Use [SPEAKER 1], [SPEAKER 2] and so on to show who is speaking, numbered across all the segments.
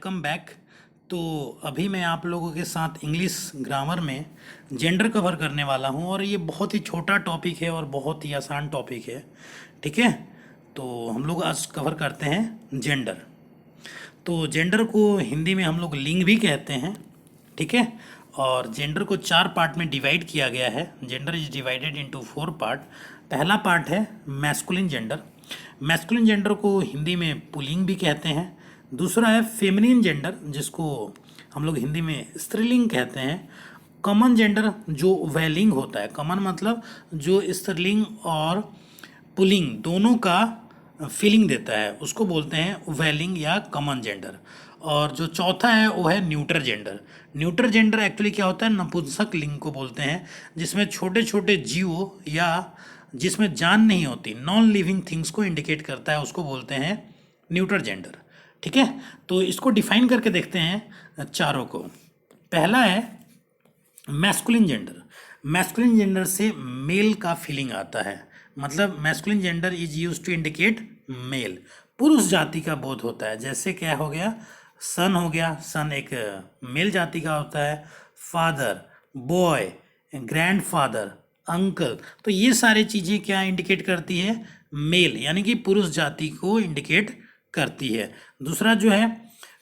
[SPEAKER 1] Welcome back. तो अभी मैं आप लोगों के साथ इंग्लिश ग्रामर में जेंडर कवर करने वाला हूं और ये बहुत ही छोटा टॉपिक है और बहुत ही आसान टॉपिक है। ठीक है, तो हम लोग आज कवर करते हैं जेंडर। तो जेंडर को हिंदी में हम लोग लिंग भी कहते हैं। ठीक है, और जेंडर को 4 पार्ट में डिवाइड किया गया है। Gender is divided into 4 part. पहला पार्ट है मैस्कुलिन जेंडर। मैस्कुलिन जेंडर को हिंदी में पुल्लिंग भी कहते हैं। दूसरा है फेमिनिन जेंडर, जिसको हम लोग हिंदी में स्त्रीलिंग कहते हैं। कॉमन जेंडर जो वैलिंग होता है, कॉमन मतलब जो स्त्रीलिंग और पुलिंग दोनों का फीलिंग देता है, उसको बोलते हैं वेलिंग या कॉमन जेंडर। और जो चौथा है वो है neuter gender. Neuter gender actually क्या होता है, नपुंसक लिंग को बोलते हैं, जिसमें छोटे छोटे जीवों या जिसमें जान नहीं होती, नॉन लिविंग थिंग्स को इंडिकेट करता है, उसको बोलते हैं न्यूटर जेंडर। ठीक है, तो इसको डिफाइन करके देखते हैं चारों को। पहला है मैस्कुलिन जेंडर। मैस्कुलिन जेंडर से मेल का फीलिंग आता है, मतलब masculine gender is used to indicate male, पुरुष जाति का बोध होता है। जैसे क्या हो गया, सन हो गया, सन एक मेल जाति का होता है। फादर, बॉय, ग्रैंडफादर, अंकल, तो ये सारी चीज़ें क्या इंडिकेट करती है, मेल, यानी कि पुरुष जाति को इंडिकेट करती है। दूसरा जो है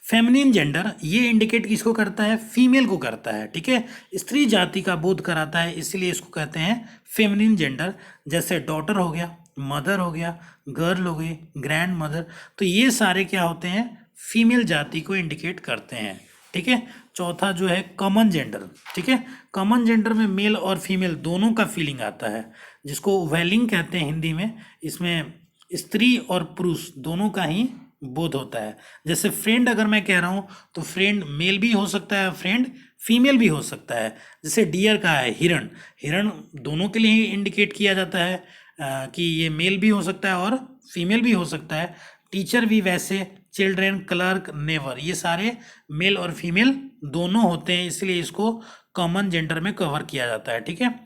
[SPEAKER 1] फेमिनिन जेंडर, ये इंडिकेट किसको करता है, फीमेल को करता है। ठीक है, स्त्री जाति का बोध कराता है, इसलिए इसको कहते हैं फेमिनिन जेंडर। जैसे डॉटर हो गया, मदर हो गया, गर्ल हो गई, ग्रैंड मदर, तो ये सारे क्या होते हैं, फीमेल जाति को इंडिकेट करते हैं। ठीक है, चौथा जो है कॉमन जेंडर। ठीक है, कॉमन जेंडर में मेल और फीमेल दोनों का फीलिंग आता है, जिसको वेलिंग कहते हैं हिंदी में। इसमें स्त्री और पुरुष दोनों का ही बोध होता है। जैसे फ्रेंड अगर मैं कह रहा हूँ तो फ्रेंड मेल भी हो सकता है, फ्रेंड फीमेल भी हो सकता है। जैसे डियर का है हिरण, हिरण दोनों के लिए ही इंडिकेट किया जाता है कि ये मेल भी हो सकता है और फीमेल भी हो सकता है। टीचर भी वैसे, चिल्ड्रेन, क्लर्क, नेवर, ये सारे मेल और फीमेल दोनों होते हैं, इसलिए इसको कॉमन जेंडर में कवर किया जाता है। ठीक है,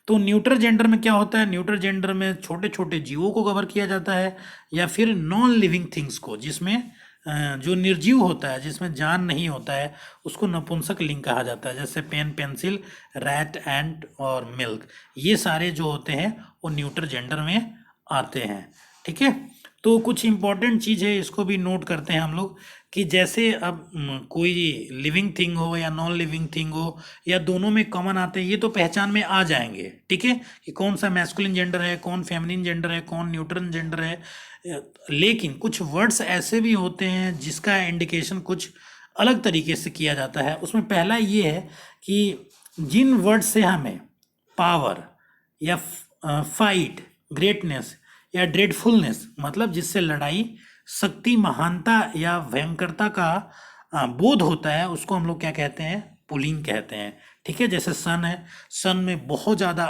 [SPEAKER 1] तो न्यूटर जेंडर में क्या होता है, न्यूटर जेंडर में छोटे छोटे जीवों को कवर किया जाता है, या फिर नॉन लिविंग थिंग्स को, जिसमें जो निर्जीव होता है, जिसमें जान नहीं होता है, उसको नपुंसक लिंग कहा जाता है। जैसे पेन, पेंसिल, रैट, एंट और मिल्क, ये सारे जो होते हैं वो न्यूटर जेंडर में आते हैं। ठीक है, तो कुछ इंपॉर्टेंट चीज़ है, इसको भी नोट करते हैं हम लोग, कि जैसे अब कोई लिविंग थिंग हो या नॉन लिविंग थिंग हो या दोनों में कॉमन आते हैं, ये तो पहचान में आ जाएंगे। ठीक है, कि कौन सा मैस्कुलिन जेंडर है, कौन फेमिनिन जेंडर है, कौन न्यूट्रन जेंडर है। लेकिन कुछ वर्ड्स ऐसे भी होते हैं जिसका इंडिकेशन कुछ अलग तरीके से किया जाता है। उसमें पहला ये है कि जिन वर्ड से हमें पावर या फाइट, ग्रेटनेस या ड्रेडफुलनेस, मतलब जिससे लड़ाई, शक्ति, महानता या भयंकरता का बोध होता है, उसको हम लोग क्या कहते हैं, पुलिंग कहते हैं। ठीक है, जैसे सन है, सन में बहुत ज़्यादा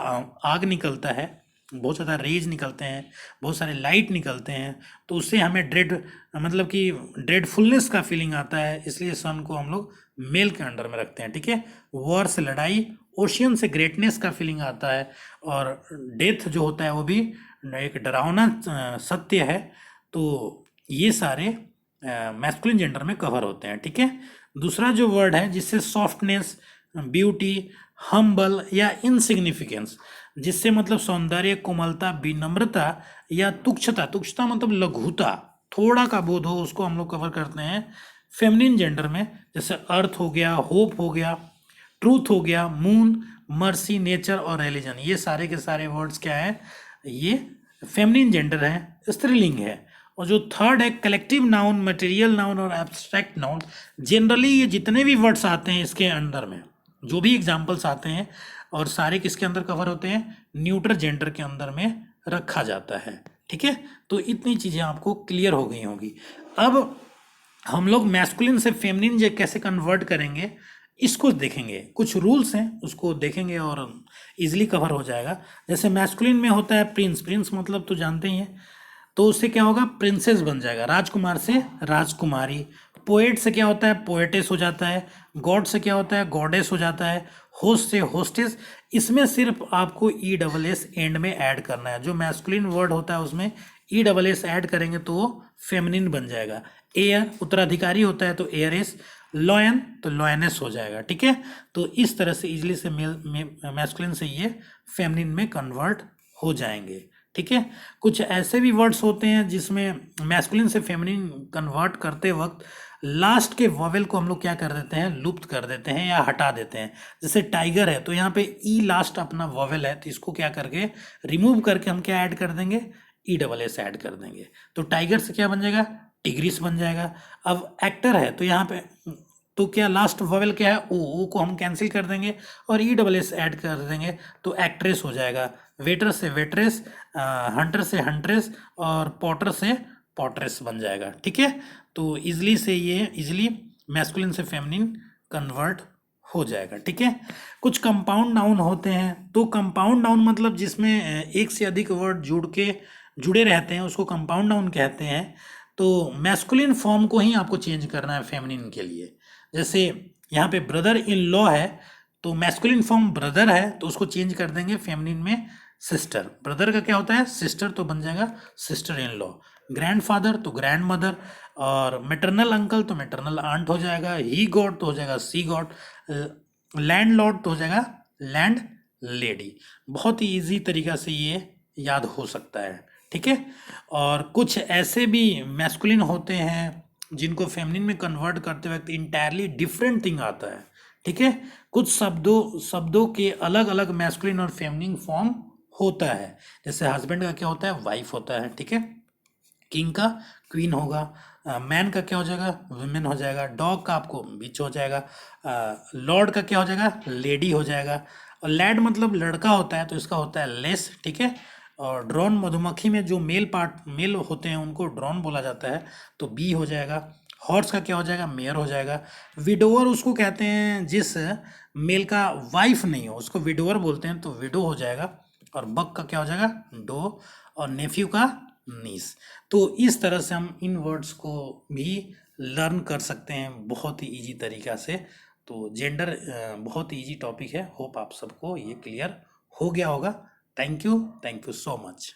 [SPEAKER 1] आग निकलता है, बहुत ज़्यादा रेज निकलते हैं, बहुत सारे लाइट निकलते हैं, तो उससे हमें ड्रेड, मतलब कि ड्रेडफुलनेस का फीलिंग आता है, इसलिए सन को हम लोग मेल के अंडर में रखते हैं। ठीक है, वॉर से लड़ाई, ओशियन से ग्रेटनेस का फीलिंग आता है, और डेथ जो होता है वो भी एक डरावना सत्य है। तो ये सारे मैस्कुलिन जेंडर में कवर होते हैं। ठीक है, दूसरा जो वर्ड है जिससे सॉफ्टनेस, ब्यूटी, हम्बल या इनसिग्निफिकेंस, जिससे मतलब सौंदर्य, कोमलता, विनम्रता या तुच्छता, तुच्छता मतलब लघुता, थोड़ा का बोध हो, उसको हम लोग कवर करते हैं फेमिनिन जेंडर में। जैसे अर्थ हो गया, होप हो गया, ट्रूथ हो गया, मून, मर्सी, नेचर और रिलीजन, ये सारे के सारे वर्ड्स क्या है, ये फेमिनिन जेंडर है, स्त्रीलिंग है। और जो थर्ड है कलेक्टिव नाउन, मटेरियल नाउन और एब्स्ट्रैक्ट नाउन, जनरली ये जितने भी वर्ड्स आते हैं इसके अंदर में, जो भी एग्जाम्पल्स आते हैं, और सारे किसके अंदर कवर होते हैं, न्यूटर जेंडर के अंदर में रखा जाता है। ठीक है, तो इतनी चीज़ें आपको क्लियर हो गई होंगी। अब हम लोग मैस्कुलिन से फेमिनिन कैसे कन्वर्ट करेंगे, इसको देखेंगे। कुछ रूल्स हैं, उसको देखेंगे और इजीली कवर हो जाएगा। जैसे मैस्कुलिन में होता है प्रिंस, प्रिंस मतलब तो जानते ही हैं, तो उससे क्या होगा, प्रिंसेस बन जाएगा, राजकुमार से राजकुमारी। पोएट से क्या होता है, पोएटेस हो जाता है। गॉड से क्या होता है, गॉडेस हो जाता है। होस्ट से होस्टेस। इसमें सिर्फ आपको ESS एंड में ऐड करना है। जो मैस्कुलिन वर्ड होता है उसमें ई डबल एस ऐड करेंगे तो वो फेमिनिन बन जाएगा। एयर उत्तराधिकारी होता है तो एयरेस, लॉयन तो लॉयनेस हो जाएगा। ठीक है, तो इस तरह से इजली से मैस्कुलिन से ये फेमिनिन में कन्वर्ट हो जाएंगे। ठीक है, कुछ ऐसे भी वर्ड्स होते हैं जिसमें मैस्कुलिन से फेमिनिन कन्वर्ट करते वक्त लास्ट के वॉवेल को हम लोग क्या कर देते हैं, लुप्त कर देते हैं या हटा देते हैं। जैसे टाइगर है तो यहाँ पे ई लास्ट अपना वॉवेल है, तो इसको क्या करके रिमूव करके हम क्या ऐड कर देंगे, ई डबल एस ऐड कर देंगे, तो टाइगर से क्या बन जाएगा, टिग्रिस बन जाएगा। अब एक्टर है तो यहाँ पे तो क्या लास्ट वॉवेल क्या है, ओ को हम कैंसिल कर देंगे और ई डबल एस ऐड कर देंगे तो एक्ट्रेस हो जाएगा। वेटर से वेट्रेस, हंटर से हंट्रेस और पॉटर से पॉट्रेस बन जाएगा। ठीक है, तो इजली से ये इजली मैस्कुलिन से फेमिनिन कन्वर्ट हो जाएगा। ठीक है, कुछ कंपाउंड नाउन होते हैं, तो कंपाउंड नाउन मतलब जिसमें एक से अधिक वर्ड जुड़े रहते हैं उसको कंपाउंड नाउन कहते हैं। तो मैस्कुलिन फॉर्म को ही आपको चेंज करना है फेमिनिन के लिए। जैसे यहाँ पे ब्रदर इन लॉ है तो मैस्कुलिन फॉर्म ब्रदर है तो उसको चेंज कर देंगे फेमिनिन में सिस्टर। ब्रदर का क्या होता है, सिस्टर, तो बन जाएगा सिस्टर इन लॉ। ग्रैंडफादर तो ग्रैंड मदर, और मैटरनल अंकल तो मैटरनल आंट हो जाएगा। ही गॉड तो हो जाएगा सी गॉड। लैंड लॉर्ड तो हो जाएगा लैंड लेडी। बहुत ही ईजी तरीका से ये याद हो सकता है। ठीक है, और कुछ ऐसे भी मैस्कुलिन होते हैं जिनको फेमिनिन में कन्वर्ट करते वक्त इंटायरली डिफरेंट थिंग आता है। ठीक है, कुछ शब्दों के अलग अलग मैस्कुलिन और फेमिनिन फॉर्म होता है। जैसे हस्बैंड का क्या होता है, वाइफ होता है। ठीक है, किंग का क्वीन होगा, मैन का क्या हो जाएगा, वुमेन हो जाएगा। डॉग का आपको बिच हो जाएगा। लॉर्ड का क्या हो जाएगा, लेडी हो जाएगा। और लैड मतलब लड़का होता है तो इसका होता है लेस। ठीक है, और ड्रोन मधुमक्खी में जो मेल होते हैं उनको ड्रोन बोला जाता है तो बी हो जाएगा। हॉर्स का क्या हो जाएगा, मेयर हो जाएगा। विडोवर उसको कहते हैं जिस मेल का वाइफ नहीं हो, उसको विडोवर बोलते हैं तो विडो हो जाएगा। और बक का क्या हो जाएगा, डो। और नेफ्यू का नीस। तो इस तरह से हम इन वर्ड्स को भी लर्न कर सकते हैं बहुत ही इजी तरीका से। तो जेंडर बहुत इजी टॉपिक है, होप आप सबको ये क्लियर हो गया होगा। Thank you so much.